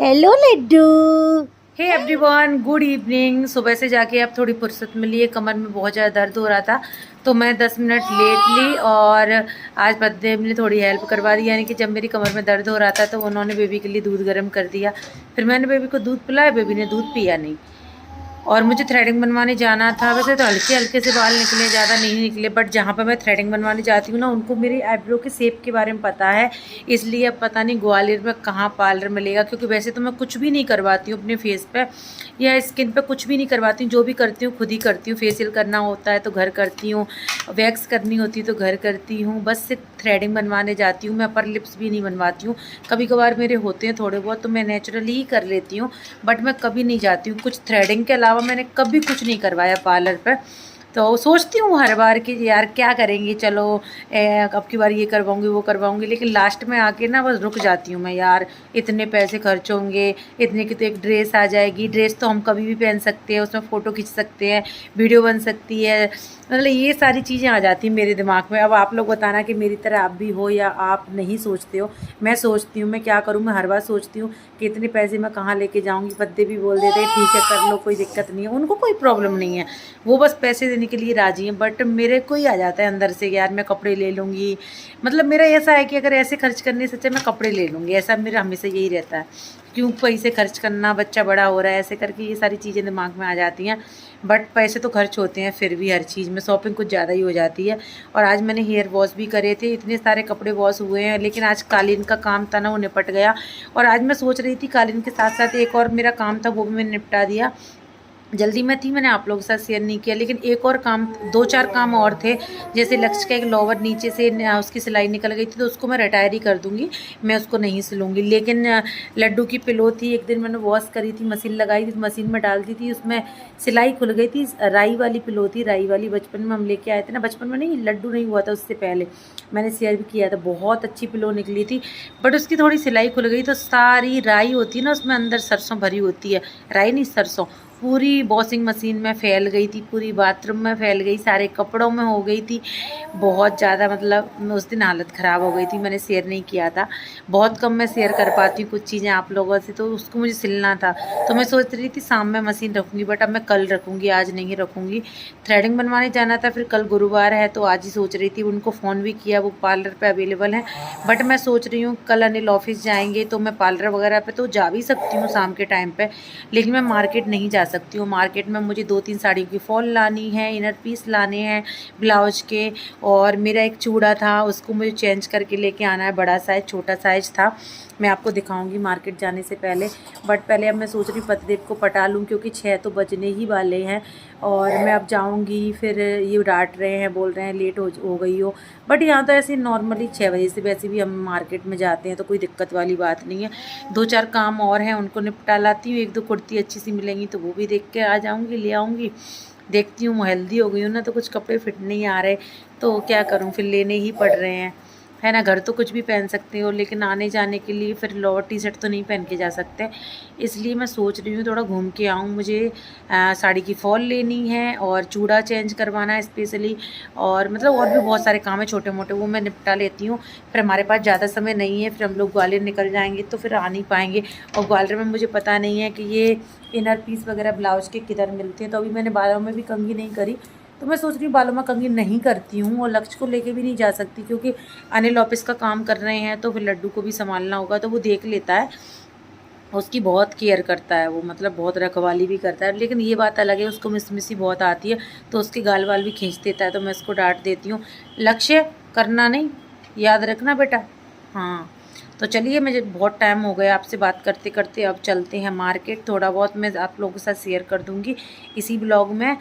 Hello Laddu. Hey everyone, good evening. सुबह से जाके अब थोड़ी फुर्सत मिली है। कमर में बहुत ज़्यादा दर्द हो रहा था तो मैं 10 मिनट लेट ली और आज बर्थडे ने थोड़ी हेल्प करवा दी। यानी कि जब मेरी कमर में दर्द हो रहा था तो उन्होंने बेबी के लिए दूध गर्म कर दिया। फिर मैंने बेबी को दूध पिलाया, बेबी ने दूध पिया नहीं। और मुझे थ्रेडिंग बनवाने जाना था। वैसे तो हल्के हल्के से बाल निकले, ज़्यादा नहीं निकले, बट जहाँ पर मैं थ्रेडिंग बनवाने जाती हूँ ना, उनको मेरी आईब्रो के शेप के बारे में पता है। इसलिए अब पता नहीं ग्वालियर में कहाँ पार्लर मिलेगा, क्योंकि वैसे तो मैं कुछ भी नहीं करवाती हूँ अपने फेस पे या स्किन पे, कुछ भी नहीं करवाती हूँ। जो भी करती हूँ खुद ही करती हूँ। फेशियल करना होता है तो घर करती हूँ, वैक्स करनी होती है तो घर करती हूँ। बस सिर्फ थ्रेडिंग बनवाने जाती हूँ। मैं अपर लिप्स भी नहीं बनवाती हूँ। कभी कभार मेरे होते हैं थोड़े बहुत तो मैं नेचुरली ही कर लेती हूँ, बट मैं कभी नहीं जाती हूँ। कुछ थ्रेडिंग के अलावा मैंने कभी कुछ नहीं करवाया पार्लर पर। तो सोचती हूँ हर बार कि यार क्या करेंगे, चलो अब की बार ये करवाऊंगी वो करवाऊंगी, लेकिन लास्ट में आके ना बस रुक जाती हूँ मैं। यार इतने पैसे खर्च होंगे, इतने की तो एक ड्रेस आ जाएगी। ड्रेस तो हम कभी भी पहन सकते हैं, उसमें फ़ोटो खींच सकते हैं, वीडियो बन सकती है। मतलब ये सारी चीज़ें आ जाती हैं मेरे दिमाग में। अब आप लोग बताना कि मेरी तरह आप भी हो या आप नहीं सोचते हो। मैं सोचती हूँ, मैं क्या करूँ, मैं हर बार सोचती हूँ कि इतने पैसे मैं कहाँ लेके जाऊँगी। बद्दे भी बोल देते हैं ठीक है कर लो, कोई दिक्कत नहीं है, उनको कोई प्रॉब्लम नहीं है, वो बस पैसे देने के लिए राजी हैं। बट मेरे को ही आ जाता है अंदर से यार मैं कपड़े ले लूँगी। मतलब मेरा ऐसा है कि अगर ऐसे खर्च करने से अच्छा मैं कपड़े ले लूँगी, ऐसा मेरा हमेशा यही रहता है। क्यों पैसे खर्च करना, बच्चा बड़ा हो रहा है, ऐसे करके ये सारी चीज़ें दिमाग में आ जाती हैं। बट पैसे तो खर्च होते हैं फिर भी हर चीज़ में, शॉपिंग कुछ ज़्यादा ही हो जाती है। और आज मैंने हेयर वॉश भी करे थे, इतने सारे कपड़े वॉश हुए हैं, लेकिन आज कालीन का काम था ना, वो निपट गया। और आज मैं सोच रही थी कालीन के साथ साथ एक और मेरा काम था, वो भी मैंने निपटा दिया। जल्दी में थी, मैंने आप लोगों के साथ शेयर नहीं किया, लेकिन एक और काम, दो चार काम और थे। जैसे लक्ष्य का एक लोवर नीचे से उसकी सिलाई निकल गई थी तो उसको मैं रिटायर ही कर दूंगी, मैं उसको नहीं सिलूंगी। लेकिन लड्डू की पिलो थी, एक दिन मैंने वॉश करी थी, मशीन लगाई थी, मशीन में डाल दी थी, उसमें सिलाई खुल गई थी। राई वाली पिलो थी, राई वाली, बचपन में हम लेके आए थे ना, बचपन में नहीं, लड्डू नहीं हुआ था उससे पहले मैंने शेयर भी किया था। बहुत अच्छी पिलो निकली थी, बट उसकी थोड़ी सिलाई खुल गई तो सारी राई होती है ना उसमें, अंदर सरसों भरी होती है, राई नहीं सरसों, पूरी वॉशिंग मशीन में फैल गई थी, पूरी बाथरूम में फैल गई, सारे कपड़ों में हो गई थी। बहुत ज़्यादा मतलब उस दिन हालत ख़राब हो गई थी, मैंने शेयर नहीं किया था। बहुत कम मैं शेयर कर पाती हूँ कुछ चीज़ें आप लोगों से, तो उसको मुझे सिलना था। तो मैं सोच रही थी शाम में मशीन रखूँगी, बट अब मैं कल रखूँगी, आज नहीं रखूँगी। थ्रेडिंग बनवाने जाना था, फिर कल गुरुवार है तो आज ही सोच रही थी। उनको फ़ोन भी किया, वो पार्लर पर अवेलेबल है, बट मैं सोच रही हूँ कल अनिल ऑफिस जाएंगे तो मैं पार्लर वगैरह पे तो जा भी सकती हूँ शाम के टाइम पे, लेकिन मैं मार्केट नहीं जा सकती हूँ। मार्केट में मुझे 2-3 साड़ियों की फॉल लानी है, इनर पीस लाने हैं ब्लाउज के, और मेरा एक चूड़ा था उसको मुझे चेंज करके लेके आना है, बड़ा साइज छोटा साइज था, मैं आपको दिखाऊंगी मार्केट जाने से पहले। बट पहले अब मैं सोच रही हूँ पतिदेव को पटा लूँ, क्योंकि 6 तो बजने ही वाले हैं और मैं अब जाऊँगी। फिर ये डांट रहे हैं, बोल रहे हैं लेट हो गई हो, बट यहाँ तो ऐसे नॉर्मली 6 बजे से वैसे भी हम मार्केट में जाते हैं तो कोई दिक्कत वाली बात नहीं है। 2-4 काम और हैं, उनको निपटा लाती हूँ। 1-2 कुर्ती अच्छी सी मिलेंगी तो वो भी देख के आ जाऊँगी, ले आऊँगी। देखती हूँ, हेल्दी हो गई हूँ ना तो कुछ कपड़े फिट नहीं आ रहे, तो क्या करूँ, फिर लेने ही पड़ रहे हैं, है ना। घर तो कुछ भी पहन सकते हो, लेकिन आने जाने के लिए फिर लोअर टी शर्ट तो नहीं पहन के जा सकते। इसलिए मैं सोच रही हूँ थोड़ा घूम के आऊँ। मुझे साड़ी की फॉल लेनी है और चूड़ा चेंज करवाना है स्पेशली, और मतलब और भी बहुत सारे काम है छोटे मोटे, वो मैं निपटा लेती हूँ। फिर हमारे पास ज़्यादा समय नहीं है, फिर हम लोग ग्वालियर निकल जाएंगे तो फिर आ नहीं पाएंगे। और ग्वालियर में मुझे पता नहीं है कि ये इनर पीस वगैरह ब्लाउज के किधर मिलते हैं। तो अभी मैंने बालों में भी कंघी नहीं करी, तो मैं सोच रही हूँ बालों में कंघी नहीं करती हूँ। और लक्ष्य को लेके भी नहीं जा सकती क्योंकि अनिल ऑफिस का काम कर रहे हैं, तो फिर लड्डू को भी संभालना होगा, तो वो देख लेता है, उसकी बहुत केयर करता है वो, मतलब बहुत रखवाली भी करता है। लेकिन ये बात अलग है, उसको मिसमिसी बहुत आती है तो उसके गाल वाल भी खींच देता है, तो मैं उसको डांट देती हूँ। लक्ष्य करना नहीं, याद रखना बेटा। हाँ, तो चलिए, मुझे बहुत टाइम हो गया आपसे बात करते करते, अब चलते हैं मार्केट। थोड़ा बहुत मैं आप लोगों के साथ शेयर कर दूँगी इसी ब्लॉग में।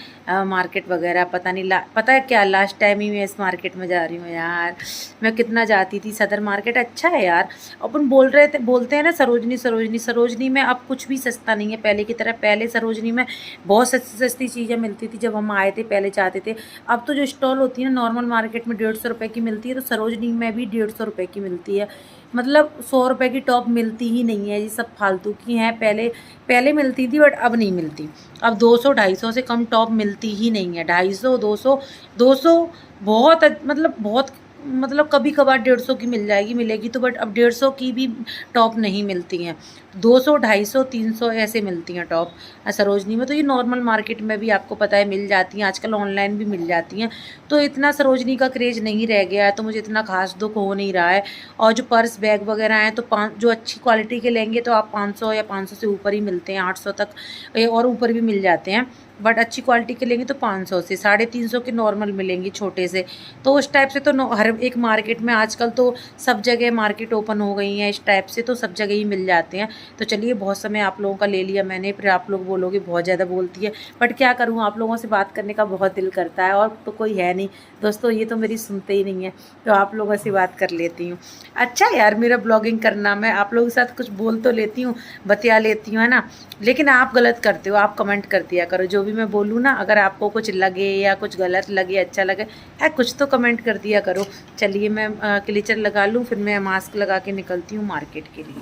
मार्केट वगैरह पता नहीं, पता है क्या, लास्ट टाइम ही मैं इस मार्केट में जा रही हूँ यार। मैं कितना जाती थी, सदर मार्केट अच्छा है यार। अपन बोलते हैं ना सरोजनी सरोजनी, सरोजनी में अब कुछ भी सस्ता नहीं है पहले की तरह। पहले सरोजनी में बहुत सस्ती सस्ती चीज़ें मिलती थी जब हम आए थे, पहले जाते थे। अब तो जो स्टॉल होती है ना नॉर्मल मार्केट में 150 रुपये की मिलती है, तो सरोजनी में भी 150 रुपये की मिलती है। मतलब 100 रुपये की टॉप मिलती ही नहीं है, ये सब फालतू की हैं। पहले पहले मिलती थी बट अब नहीं मिलती। अब 200-250 से कम टॉप मिलती ही नहीं है। 250, 200 बहुत मतलब बहुत, मतलब कभी कभार 150 की मिल जाएगी, मिलेगी तो, बट अब 150 की भी टॉप नहीं मिलती हैं। 200, 250, 300 ऐसे मिलती हैं टॉप सरोजनी में। तो ये नॉर्मल मार्केट में भी आपको पता है मिल जाती हैं, आजकल ऑनलाइन भी मिल जाती हैं। तो इतना सरोजनी का क्रेज़ नहीं रह गया है, तो मुझे इतना खास दुख हो नहीं रहा है। और जो पर्स बैग वगैरह हैं तो जो अच्छी क्वालिटी के लेंगे तो आप 500 या 500 से ऊपर ही मिलते हैं, 800 तक और ऊपर भी मिल जाते हैं। बट अच्छी क्वालिटी के लेंगे तो 500 से 350 के नॉर्मल मिलेंगे छोटे से। तो उस टाइप से तो हर एक मार्केट में आजकल तो सब जगह मार्केट ओपन हो गई हैं इस टाइप से, तो सब जगह ही मिल जाते हैं। तो चलिए बहुत समय आप लोगों का ले लिया मैंने, फिर आप लोग बोलोगे बहुत ज़्यादा बोलती है, बट क्या करूँ, आप लोगों से बात करने का बहुत दिल करता है और तो कोई है नहीं दोस्तों, ये तो मेरी सुनते ही नहीं है, तो आप लोगों से बात कर लेती हूँ। अच्छा यार, मेरा ब्लॉगिंग करना, मैं आप लोगों के साथ कुछ बोल तो लेती हूँ, बतिया लेती हूँ, है ना, लेकिन आप गलत करते हो, आप कमेंट कर दिया करो जो भी मैं बोलूँ ना, अगर आपको कुछ लगे या कुछ गलत लगे, अच्छा लगे कुछ तो कमेंट कर दिया करो। चलिए मैं क्लीचर लगा लूँ, फिर मैं मास्क लगा के निकलती हूँ मार्केट के लिए।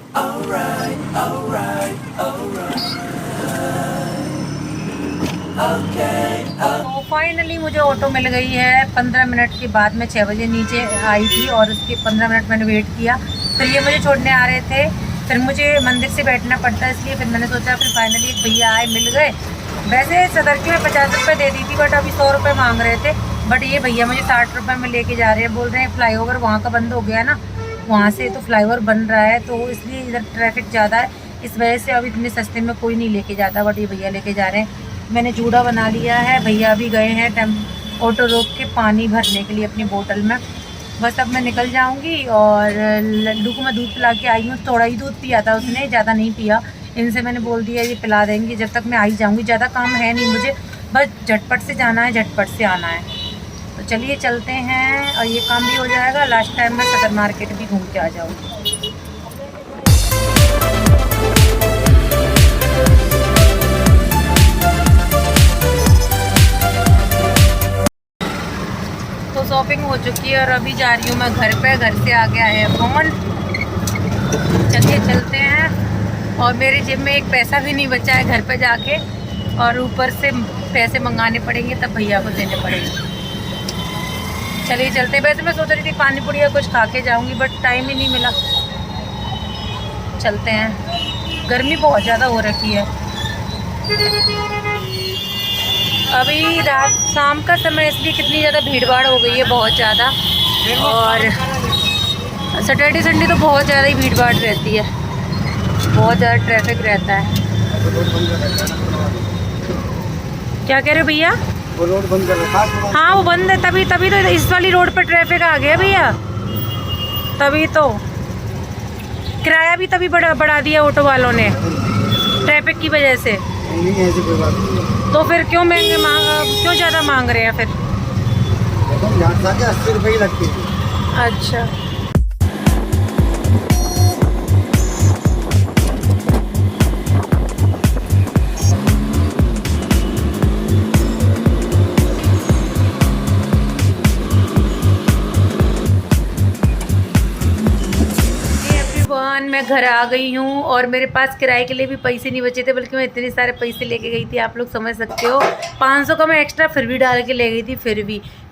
तो फाइनली मुझे ऑटो मिल गई है। 15 मिनट के बाद मैं 6 बजे नीचे आई थी और उसके 15 मिनट मैंने वेट किया, फिर ये मुझे छोड़ने आ रहे थे, फिर मुझे मंदिर से बैठना पड़ता है, इसलिए फिर मैंने सोचा, फिर फाइनली एक भैया आए, मिल गए। वैसे सदर की मैं 50 रुपये दे दी थी, बट अभी 100 रुपये मांग रहे थे, बट ये भैया मुझे 60 रुपये में लेके जा रहे हैं। बोल रहे हैं फ्लाईओवर वहाँ का बंद हो गया ना, वहाँ से तो फ्लाईओवर बन रहा है, तो इसलिए इधर ट्रैफिक ज़्यादा है, इस वजह से अब इतने सस्ते में कोई नहीं लेके जाता, बट ये भैया लेके जा रहे हैं। मैंने जूड़ा बना लिया है, भैया भी गए हैं ऑटो रोक के पानी भरने के लिए अपनी बोतल में। बस अब मैं निकल जाऊंगी। और लड्डू को मैं दूध पिला के आई हूँ, थोड़ा ही दूध पिया था उसने, ज़्यादा नहीं पिया। इनसे मैंने बोल दिया ये पिला देंगे जब तक मैं आई जाऊँगी, ज़्यादा काम है नहीं मुझे, बस झटपट से जाना है, झटपट से आना है। तो चलिए चलते हैं और ये काम भी हो जाएगा, लास्ट टाइम मैं सदर मार्केट भी घूम के आ जाऊँगी। तो शॉपिंग हो चुकी है और अभी जा रही हूँ मैं घर पे, घर से आ गया है फोन। चलिए चलते हैं। और मेरे जेब में एक पैसा भी नहीं बचा है घर पे जाके, और ऊपर से पैसे मंगाने पड़ेंगे, तब भैया को देने पड़ेंगे। चलिए चलते हैं। वैसे मैं सोच रही थी पानी पूरी या कुछ खा के जाऊँगी, बट टाइम ही नहीं मिला। चलते हैं, गर्मी बहुत ज़्यादा हो रखी है। अभी रात शाम का समय, इसलिए कितनी ज़्यादा भीड़ भाड़ हो गई है, बहुत ज़्यादा। और सैटरडे संडे तो बहुत ज़्यादा ही भीड़ भाड़ रहती है, बहुत ज़्यादा ट्रैफिक रहता है। क्या कह रहे हो भैया? वो रोड बंद कर रखा है। हाँ वो बंद है, तभी तभी तो इस वाली रोड पर ट्रैफिक आ गया भैया, तभी तो। किराया भी तभी बढ़ा दिया ऑटो वालों ने ट्रैफिक की वजह से। नहीं ऐसी कोई बात नहीं। तो फिर क्यों महंगे क्यों ज़्यादा मांग रहे हैं फिर? देखो यहाँ से 80 रुपये ही लगती है। अच्छा, मैं घर आ गई हूँ और मेरे पास किराए के लिए भी पैसे नहीं बचे थे, बल्कि मैं इतने सारे पैसे लेके गई थी, आप लोग समझ सकते हो। 500 का मैं एक्स्ट्रा फिर भी डाल के ले गई थी,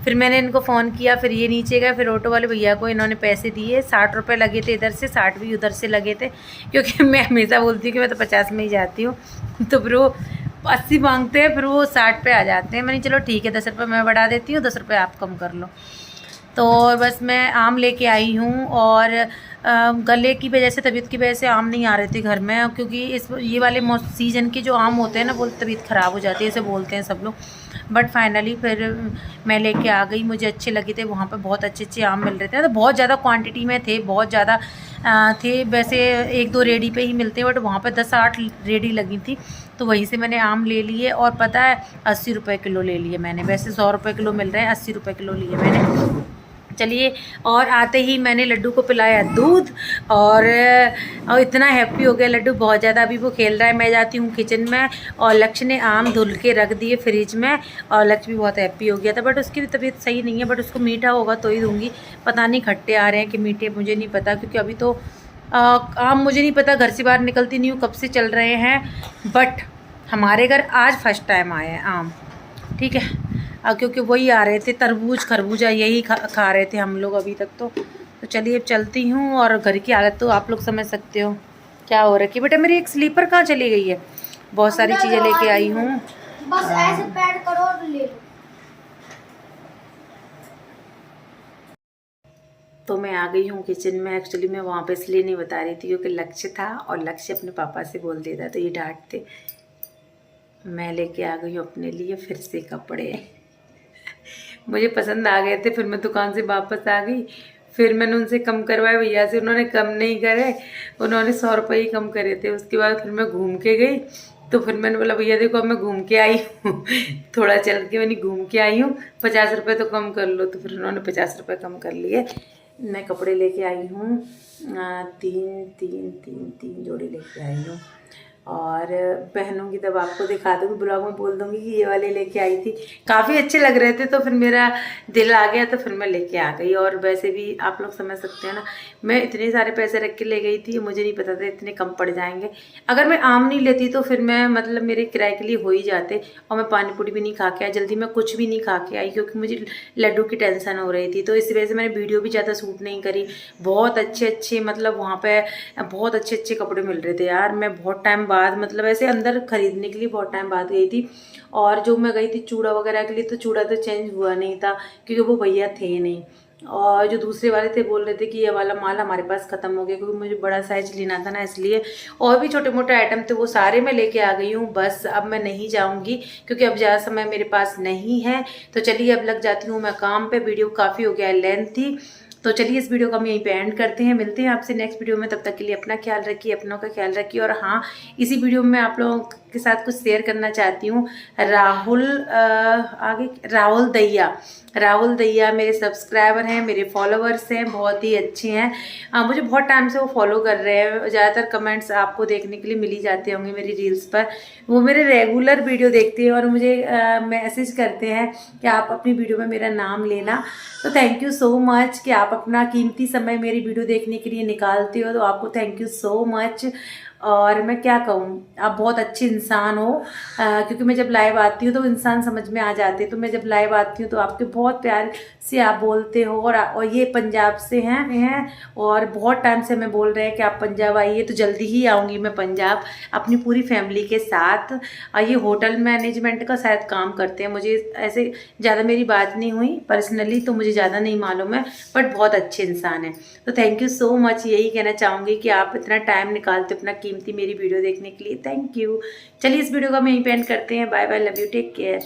फिर मैंने इनको फ़ोन किया, फिर ये नीचे गए, फिर ऑटो वाले भैया को इन्होंने पैसे दिए। 60 रुपये लगे थे इधर से, 60 भी उधर से लगे थे, क्योंकि मैं हमेशा बोलती हूँ कि मैं तो 50 में ही जाती हूँ, तो फिर वो 80 मांगते हैं, फिर वो 60 पे आ जाते हैं। मैंने चलो ठीक है, 10 रुपये मैं बढ़ा देती हूँ, 10 रुपये आप कम कर लो। तो बस मैं आम लेके आई हूँ, और गले की वजह से, तबीयत की वजह से आम नहीं आ रहे थे घर में, क्योंकि ये वाले सीज़न के जो आम होते हैं ना, वो तबीयत ख़राब हो जाती है, ऐसे बोलते हैं सब लोग। बट फाइनली फिर मैं लेके आ गई, मुझे अच्छे लगे थे, वहाँ पे बहुत अच्छे आम मिल रहे थे, तो बहुत ज़्यादा क्वांटिटी में थे, बहुत ज़्यादा थे। वैसे 1-2 रेडी पे ही मिलते हैं, बट वहाँ पे 10-8 रेडी लगी थी, तो वहीं से मैंने आम ले लिए। और पता है 80 रुपये किलो ले लिए मैंने, वैसे 100 रुपये किलो मिल रहे हैं, 80 रुपये किलो लिए मैंने। चलिए, और आते ही मैंने लड्डू को पिलाया दूध, और इतना हैप्पी हो गया लड्डू बहुत ज़्यादा। अभी वो खेल रहा है, मैं जाती हूँ किचन में, और लक्ष्य ने आम धुल के रख दिए फ्रिज में, और लक्ष्य भी बहुत हैप्पी हो गया था। बट उसकी भी तबीयत सही नहीं है, बट उसको मीठा होगा तो ही दूँगी, पता नहीं खट्टे आ रहे हैं कि मीठे, मुझे नहीं पता, क्योंकि अभी तो आम मुझे नहीं पता, घर से बाहर निकलती नहीं हूँ कब से चल रहे हैं। बट हमारे घर आज फर्स्ट टाइम आए हैं आम, ठीक है, क्योंकि वही आ रहे थे, तरबूज खरबूजा यही खा रहे थे हम लोग अभी तक। तो चलिए अब चलती हूँ, और घर की हालत तो आप लोग समझ सकते हो, क्या हो रखी बेटा? मेरी एक स्लीपर कहाँ चली गई है? बहुत सारी चीजें लेके आई हूँ। बस ऐसे पैड करो और ले लो। तो मैं आ गई हूँ किचन में। एक्चुअली मैं वहाँ पे इसलिए नहीं बता रही थी क्योंकि लक्ष्य था और लक्ष्य अपने पापा से बोल देता तो ये डांटते। मैं लेके आ गई हूँ अपने लिए फिर से कपड़े। मुझे पसंद आ गए थे, फिर मैं दुकान से वापस आ गई। फिर मैंने उनसे कम करवाए भैया से, उन्होंने कम नहीं करे, उन्होंने 100 रुपये ही कम करे थे। उसके बाद फिर मैं घूम के गई, तो फिर मैंने बोला भैया देखो अब मैं घूम के आई हूँ थोड़ा चल के मैंने घूम के आई हूँ, 50 रुपये तो कम कर लो। तो फिर उन्होंने 50 रुपये कम कर लिए। मैं कपड़े लेके आई हूँ 3 जोड़ी लेके आई हूँ और पहनूंगी तब आपको दिखा दूँगी, ब्लॉग में बोल दूँगी कि ये वाले लेके आई थी। काफ़ी अच्छे लग रहे थे तो फिर मेरा दिल आ गया तो फिर मैं लेके आ गई। और वैसे भी आप लोग समझ सकते हैं ना, मैं इतने सारे पैसे रख के ले गई थी, मुझे नहीं पता था इतने कम पड़ जाएंगे। अगर मैं आम नहीं लेती तो फिर मैं मतलब मेरे किराए के लिए हो ही जाते। और मैं पानी पूरी भी नहीं खा के आई, जल्दी मैं कुछ भी नहीं खा के आई क्योंकि मुझे लड्डू की टेंशन हो रही थी। तो इस वजह से मैंने वीडियो भी ज़्यादा शूट नहीं करी। बहुत अच्छे मतलब वहाँ पर बहुत अच्छे अच्छे कपड़े मिल रहे थे यार। मैं बहुत टाइम बाद मतलब ऐसे अंदर खरीदने के लिए बहुत टाइम बाद गई थी। और जो मैं गई थी चूड़ा वगैरह के लिए, तो चूड़ा तो चेंज हुआ नहीं था क्योंकि वो भैया थे नहीं। और जो दूसरे वाले थे बोल रहे थे कि ये वाला माल हमारे पास ख़त्म हो गया, क्योंकि मुझे बड़ा साइज लेना था ना इसलिए। और भी छोटे मोटे आइटम थे वो सारे मैं लेके आ गई हूँ। बस अब मैं नहीं जाऊँगी क्योंकि अब ज़्यादा समय मेरे पास नहीं है। तो चलिए अब लग जाती हूँ मैं काम पे। वीडियो काफ़ी हो गया है, लेंथ थी। तो चलिए इस वीडियो को हम यहीं पे एंड करते हैं। मिलते हैं आपसे नेक्स्ट वीडियो में। तब तक के लिए अपना ख्याल रखिए, अपनों का ख्याल रखिए। और हाँ, इसी वीडियो में आप लोगों के साथ कुछ शेयर करना चाहती हूँ। राहुल दैया मेरे सब्सक्राइबर हैं, मेरे फॉलोअर्स हैं, बहुत ही अच्छे हैं। मुझे बहुत टाइम से वो फॉलो कर रहे हैं। ज़्यादातर कमेंट्स आपको देखने के लिए मिल ही जाते होंगे मेरी रील्स पर। वो मेरे रेगुलर वीडियो देखते हैं और मुझे मैसेज करते हैं कि आप अपनी वीडियो में मेरा नाम लेना। तो थैंक यू सो मच कि आप अपना कीमती समय मेरी वीडियो देखने के लिए निकालते हो। तो आपको थैंक यू सो मच। और मैं क्या कहूँ, आप बहुत अच्छे इंसान हो। क्योंकि मैं जब लाइव आती हूँ तो इंसान समझ में आ जाते हैं। तो मैं जब लाइव आती हूँ तो आपके बहुत प्यार से आप बोलते हो। और ये पंजाब से हैं और बहुत टाइम से हमें बोल रहे हैं कि आप पंजाब आइए। तो जल्दी ही आऊँगी मैं पंजाब अपनी पूरी फैमिली के साथ। ये होटल मैनेजमेंट का शायद काम करते हैं। मुझे ऐसे ज़्यादा मेरी बात नहीं हुई पर्सनली, तो मुझे ज़्यादा नहीं मालूम है, बट बहुत अच्छे इंसान हैं। तो थैंक यू सो मच। यही कहना चाहूँगी कि आप इतना टाइम निकालते अपना कीमती मेरी वीडियो देखने के लिए। Thank you. चलिए इस वीडियो को हम यहीं पे एंड करते हैं। Bye bye, love you, take care.